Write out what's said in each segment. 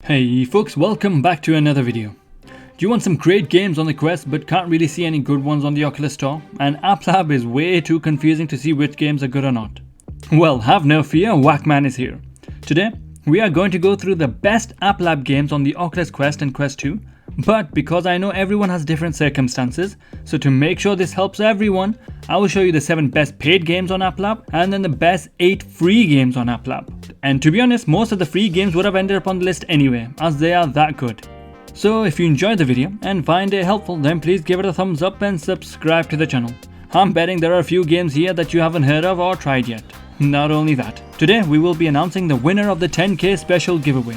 Hey folks, welcome back to another video. Do you want some great games on the Quest but can't really see any good ones on the Oculus Store? And AppLab is way too confusing to see which games are good or not. Well, have no fear, WaqMan is here. Today, we are going to go through the best AppLab games on the Oculus Quest and Quest 2. But because I know everyone has different circumstances, so to make sure this helps everyone, I will show you the 7 best paid games on AppLab and then the best 8 free games on AppLab. And to be honest, most of the free games would have ended up on the list anyway, as they are that good. So if you enjoyed the video and find it helpful, then please give it a thumbs up and subscribe to the channel. I'm betting there are a few games here that you haven't heard of or tried yet. Not only that, today we will be announcing the winner of the 10k special giveaway,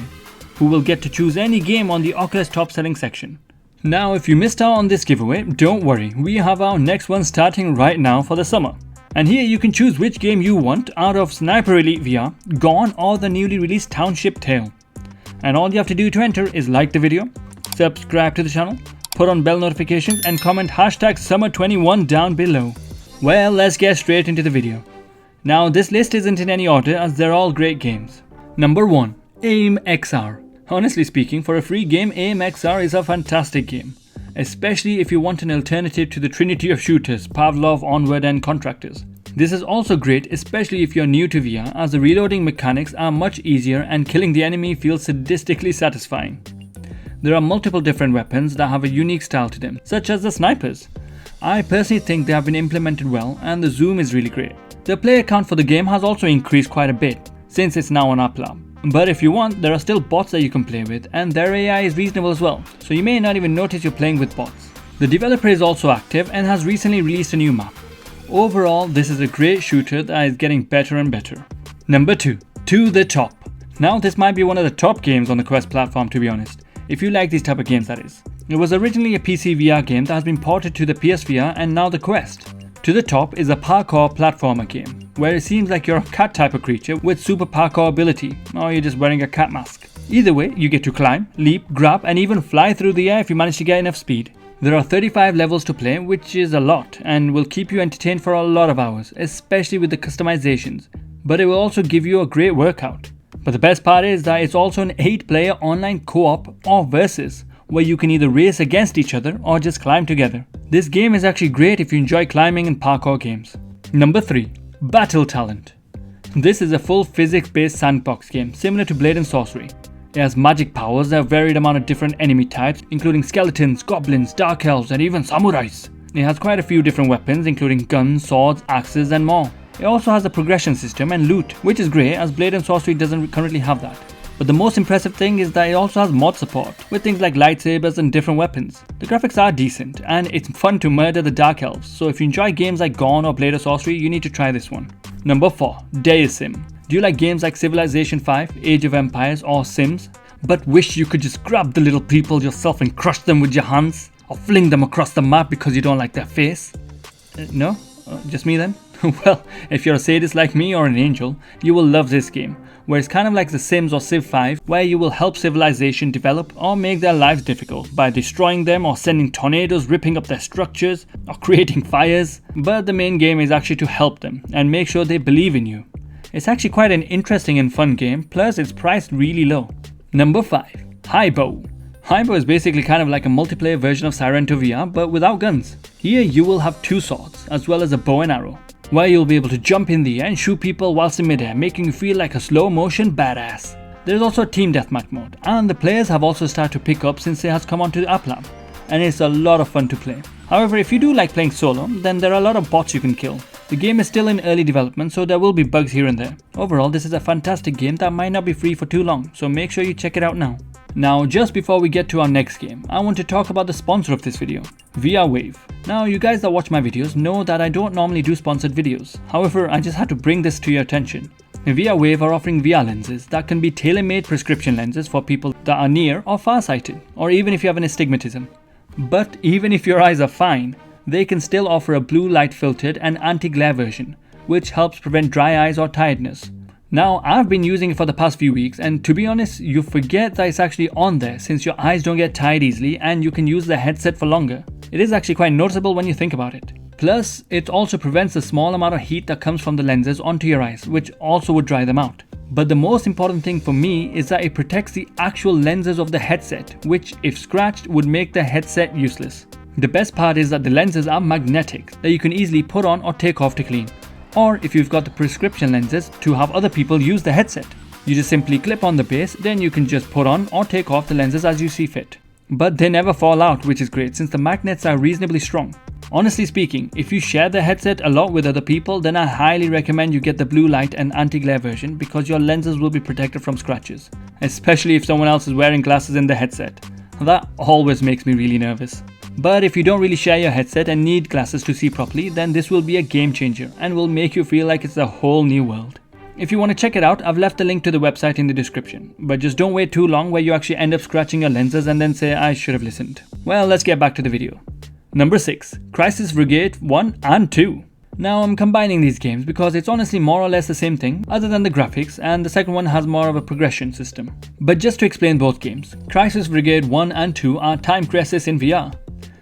who will get to choose any game on the Oculus top selling section. Now if you missed out on this giveaway, don't worry, we have our next one starting right now for the summer. And here you can choose which game you want out of Sniper Elite VR, Gone or the newly released Township Tale. And all you have to do to enter is like the video, subscribe to the channel, put on bell notifications and comment hashtag summer21 down below. Well, let's get straight into the video. Now this list isn't in any order as they're all great games. Number 1. AimXR. Honestly speaking, for a free game, AimXR is a fantastic game, especially if you want an alternative to the trinity of shooters, Pavlov, Onward and Contractors. This is also great, especially if you're new to VR, as the reloading mechanics are much easier and killing the enemy feels sadistically satisfying. There are multiple different weapons that have a unique style to them, such as the snipers. I personally think they have been implemented well and the zoom is really great. The player count for the game has also increased quite a bit, since it's now on AppLab. But if you want, there are still bots that you can play with and their AI is reasonable as well, so you may not even notice you're playing with bots. The developer is also active and has recently released a new map. Overall, this is a great shooter that is getting better and better. Number 2. To the Top. Now this might be one of the top games on the Quest platform, to be honest, if you like these type of games, that is. It was originally a PC VR game that has been ported to the PSVR and now the Quest. To the Top is a parkour platformer game, where it seems like you're a cat type of creature with super parkour ability, or you're just wearing a cat mask. Either way, you get to climb, leap, grab and even fly through the air if you manage to get enough speed. There are 35 levels to play, which is a lot and will keep you entertained for a lot of hours, especially with the customizations, but it will also give you a great workout. But the best part is that it's also an 8-player online co-op or versus, where you can either race against each other or just climb together. This game is actually great if you enjoy climbing and parkour games. Number 3. Battle Talent. This is a full physics-based sandbox game similar to Blade and Sorcery. It has magic powers, a varied amount of different enemy types, including skeletons, goblins, dark elves and even samurais. It has quite a few different weapons including guns, swords, axes and more. It also has a progression system and loot, which is great as Blade and Sorcery doesn't currently have that. But the most impressive thing is that it also has mod support, with things like lightsabers and different weapons. The graphics are decent, and it's fun to murder the Dark Elves, so if you enjoy games like Gone or Blade of Sorcery, you need to try this one. Number 4. Deisim. Do you like games like Civilization 5, Age of Empires or Sims, but wish you could just grab the little people yourself and crush them with your hands? Or fling them across the map because you don't like their face? No? Just me then? Well, if you're a sadist like me or an angel, you will love this game, where it's kind of like The Sims or Civ 5, where you will help civilization develop or make their lives difficult by destroying them or sending tornadoes ripping up their structures or creating fires. But the main game is actually to help them and make sure they believe in you. It's actually quite an interesting and fun game, plus it's priced really low. Number 5. Hybo. Hypo is basically kind of like a multiplayer version of Sirento VR but without guns. Here you will have 2 swords as well as a bow and arrow, where you'll be able to jump in the air and shoot people whilst in midair, making you feel like a slow motion badass. There's also a team deathmatch mode, and the players have also started to pick up since it has come onto the AppLab, and it's a lot of fun to play. However, if you do like playing solo, then there are a lot of bots you can kill. The game is still in early development, so there will be bugs here and there. Overall, this is a fantastic game that might not be free for too long, so make sure you check it out now. Now, just before we get to our next game, I want to talk about the sponsor of this video, VRWave. Now, you guys that watch my videos know that I don't normally do sponsored videos. However, I just had to bring this to your attention. VRWave are offering VR lenses that can be tailor-made prescription lenses for people that are near or far-sighted, or even if you have an astigmatism. But even if your eyes are fine, they can still offer a blue light filtered and anti-glare version, which helps prevent dry eyes or tiredness. Now, I've been using it for the past few weeks, and to be honest, you forget that it's actually on there since your eyes don't get tired easily and you can use the headset for longer. It is actually quite noticeable when you think about it. Plus, it also prevents the small amount of heat that comes from the lenses onto your eyes, which also would dry them out. But the most important thing for me is that it protects the actual lenses of the headset, which if scratched would make the headset useless. The best part is that the lenses are magnetic, that you can easily put on or take off to clean. Or if you've got the prescription lenses, to have other people use the headset. You just simply clip on the base, then you can just put on or take off the lenses as you see fit. But they never fall out, which is great since the magnets are reasonably strong. Honestly speaking, if you share the headset a lot with other people, then I highly recommend you get the blue light and anti-glare version because your lenses will be protected from scratches, especially if someone else is wearing glasses in the headset. That always makes me really nervous. But if you don't really share your headset and need glasses to see properly, then this will be a game changer and will make you feel like it's a whole new world. If you want to check it out, I've left the link to the website in the description. But just don't wait too long where you actually end up scratching your lenses and then say I should have listened. Well, let's get back to the video. Number 6. Crysis Brigade 1 and 2. Now I'm combining these games because it's honestly more or less the same thing other than the graphics, and the second one has more of a progression system. But just to explain both games, Crysis Brigade 1 and 2 are Time Crisis in VR.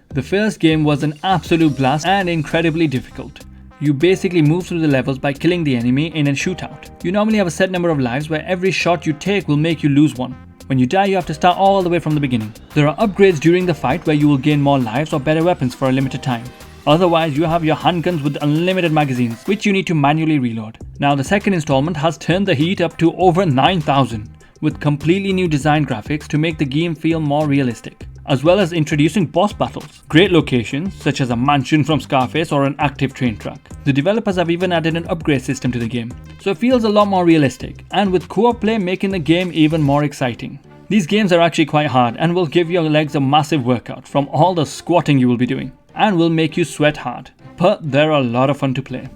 The first game was an absolute blast and incredibly difficult. You basically move through the levels by killing the enemy in a shootout. You normally have a set number of lives where every shot you take will make you lose one. When you die, you have to start all the way from the beginning. There are upgrades during the fight where you will gain more lives or better weapons for a limited time. Otherwise, you have your handguns with unlimited magazines, which you need to manually reload. Now, the second installment has turned the heat up to over 9,000, with completely new design graphics to make the game feel more realistic, as well as introducing boss battles, great locations such as a mansion from Scarface or an active train track. The developers have even added an upgrade system to the game, so it feels a lot more realistic, and with co-op play making the game even more exciting. These games are actually quite hard and will give your legs a massive workout from all the squatting you will be doing, and will make you sweat hard, but they're a lot of fun to play.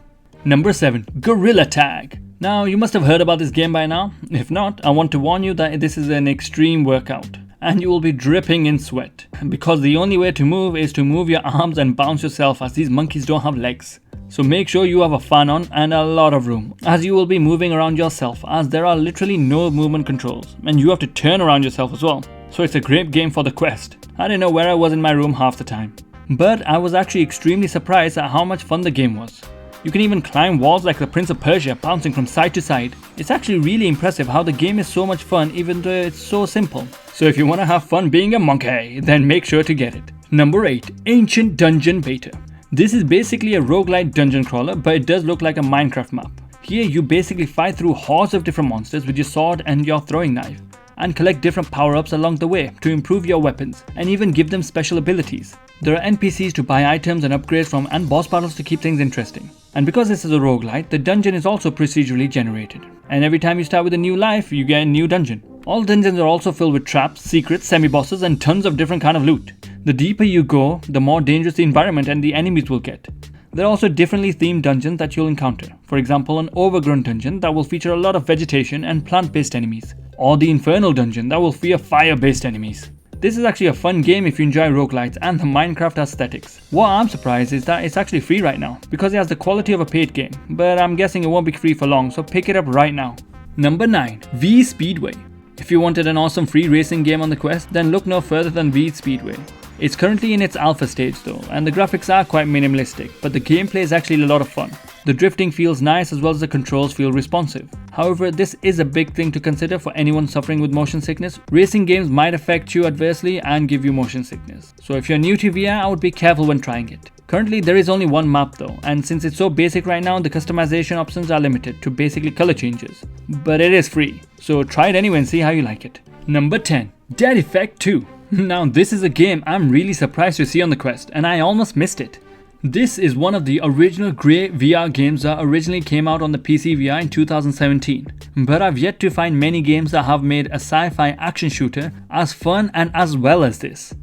Number 7. Gorilla Tag. Now you must have heard about this game by now. If not, I want to warn you that this is an extreme workout, and you will be dripping in sweat, because the only way to move is to move your arms and bounce yourself, as these monkeys don't have legs. So make sure you have a fan on and a lot of room, as you will be moving around yourself, as there are literally no movement controls and you have to turn around yourself as well. So it's a great game for the Quest. I didn't know where I was in my room half the time. But I was actually extremely surprised at how much fun the game was. You can even climb walls like the Prince of Persia, bouncing from side to side. It's actually really impressive how the game is so much fun even though it's so simple. So if you want to have fun being a monkey, then make sure to get it. Number 8. Ancient Dungeon Beta. This is basically a roguelite dungeon crawler, but it does look like a Minecraft map. Here you basically fight through hordes of different monsters with your sword and your throwing knife, and collect different power-ups along the way to improve your weapons and even give them special abilities. There are NPCs to buy items and upgrades from, and boss battles to keep things interesting. And because this is a roguelite, the dungeon is also procedurally generated. And every time you start with a new life, you get a new dungeon. All dungeons are also filled with traps, secrets, semi-bosses, and tons of different kind of loot. The deeper you go, the more dangerous the environment and the enemies will get. There are also differently themed dungeons that you'll encounter. For example, an overgrown dungeon that will feature a lot of vegetation and plant-based enemies. Or the infernal dungeon that will feature fire-based enemies. This is actually a fun game if you enjoy roguelites and the Minecraft aesthetics. What I'm surprised is that it's actually free right now, because it has the quality of a paid game, but I'm guessing it won't be free for long, so pick it up right now. Number 9. V-Speedway. If you wanted an awesome free racing game on the Quest, then look no further than V-Speedway. It's currently in its alpha stage though, and the graphics are quite minimalistic, but the gameplay is actually a lot of fun. The drifting feels nice as well as the controls feel responsive. However, this is a big thing to consider for anyone suffering with motion sickness. Racing games might affect you adversely and give you motion sickness. So if you're new to VR, I would be careful when trying it. Currently there is only one map though, and since it's so basic right now, the customization options are limited to basically color changes. But it is free, so try it anyway and see how you like it. Number 10. Dead Effect 2. Now this is a game I'm really surprised to see on the Quest, and I almost missed it. This is one of the original great VR games that originally came out on the PC VR in 2017. But I've yet to find many games that have made a sci-fi action shooter as fun and as well as this.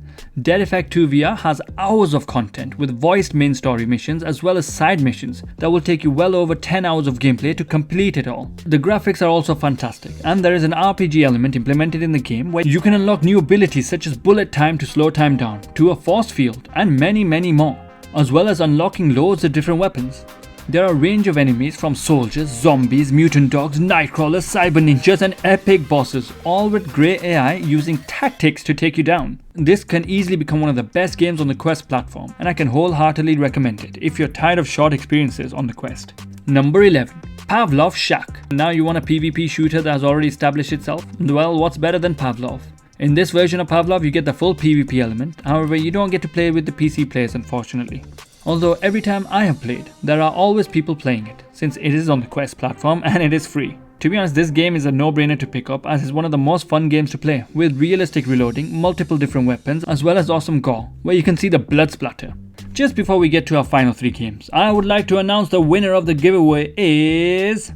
Dead Effect 2 VR has hours of content with voiced main story missions as well as side missions that will take you well over 10 hours of gameplay to complete it all. The graphics are also fantastic, and there is an RPG element implemented in the game where you can unlock new abilities such as bullet time to slow time down, to a force field, and many more, as well as unlocking loads of different weapons. There are a range of enemies from soldiers, zombies, mutant dogs, nightcrawlers, cyber ninjas and epic bosses, all with great AI using tactics to take you down. This can easily become one of the best games on the Quest platform, and I can wholeheartedly recommend it if you're tired of short experiences on the Quest. Number 11. Pavlov Shack. Now you want a PvP shooter that has already established itself? Well, what's better than Pavlov? In this version of Pavlov, you get the full PvP element. However, you don't get to play with the PC players, unfortunately. Although every time I have played, there are always people playing it, since it is on the Quest platform and it is free. To be honest, this game is a no-brainer to pick up, as it's one of the most fun games to play, with realistic reloading, multiple different weapons, as well as awesome gore, where you can see the blood splatter. Just before we get to our final 3 games, I would like to announce the winner of the giveaway is...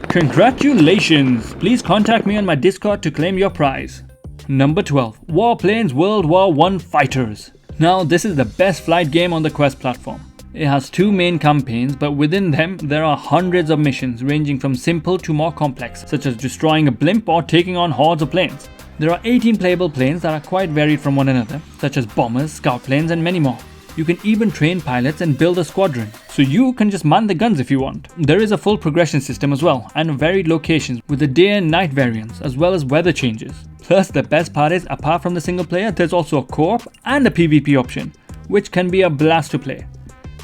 Congratulations! Please contact me on my Discord to claim your prize. Number 12. Warplanes WW1 Fighters. Now, this is the best flight game on the Quest platform. It has 2 main campaigns, but within them there are hundreds of missions ranging from simple to more complex, such as destroying a blimp or taking on hordes of planes. There are 18 playable planes that are quite varied from one another, such as bombers, scout planes and many more. You can even train pilots and build a squadron, so you can just man the guns if you want. There is a full progression system as well, and varied locations with the day and night variants, as well as weather changes. Plus, the best part is, apart from the single player, there's also a co-op and a PvP option, which can be a blast to play.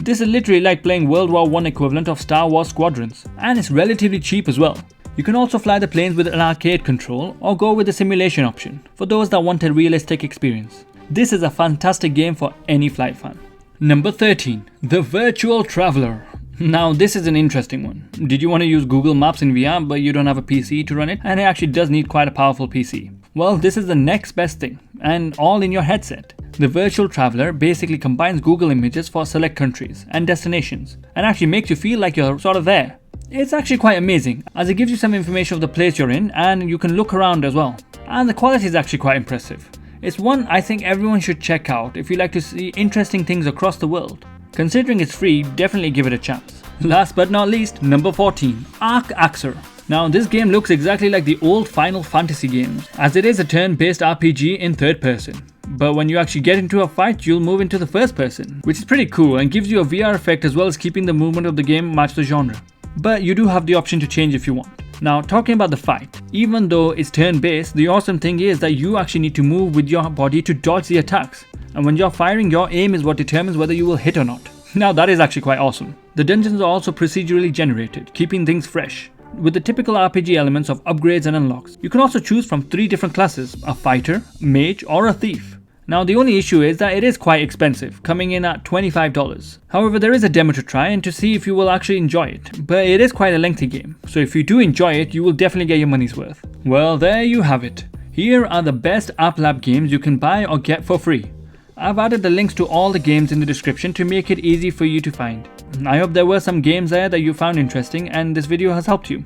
This is literally like playing World War I equivalent of Star Wars Squadrons, and it's relatively cheap as well. You can also fly the planes with an arcade control or go with the simulation option for those that want a realistic experience. This is a fantastic game for any flight fan. Number 13. The Virtual Traveler. Now this is an interesting one. Did you want to use Google Maps in VR but you don't have a PC to run it? And it actually does need quite a powerful PC. Well, this is the next best thing, and all in your headset. The Virtual Traveler basically combines Google images for select countries and destinations, and actually makes you feel like you're sort of there. It's actually quite amazing, as it gives you some information of the place you're in, and you can look around as well. And the quality is actually quite impressive. It's one I think everyone should check out if you like to see interesting things across the world. Considering it's free, definitely give it a chance. Last but not least, number 14. Arcaxer. Now this game looks exactly like the old Final Fantasy games, as it is a turn-based RPG in third person. But when you actually get into a fight, you'll move into the first person, which is pretty cool and gives you a VR effect as well as keeping the movement of the game match the genre. But you do have the option to change if you want. Now, talking about the fight, even though it's turn-based, the awesome thing is that you actually need to move with your body to dodge the attacks. And when you're firing, your aim is what determines whether you will hit or not. Now that is actually quite awesome. The dungeons are also procedurally generated, keeping things fresh, with the typical RPG elements of upgrades and unlocks. You can also choose from 3 different classes: a fighter, mage or a thief. Now the only issue is that it is quite expensive, coming in at $25. However, there is a demo to try and to see if you will actually enjoy it, but it is quite a lengthy game, so if you do enjoy it, you will definitely get your money's worth. Well, there you have it. Here are the best App Lab games you can buy or get for free. I've added the links to all the games in the description to make it easy for you to find. I hope there were some games there that you found interesting and this video has helped you.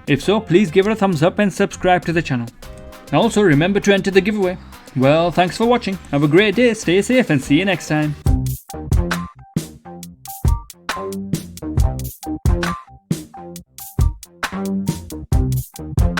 If so, please give it a thumbs up and subscribe to the channel. Also, remember to enter the giveaway. Well, thanks for watching. Have a great day, stay safe and see you next time.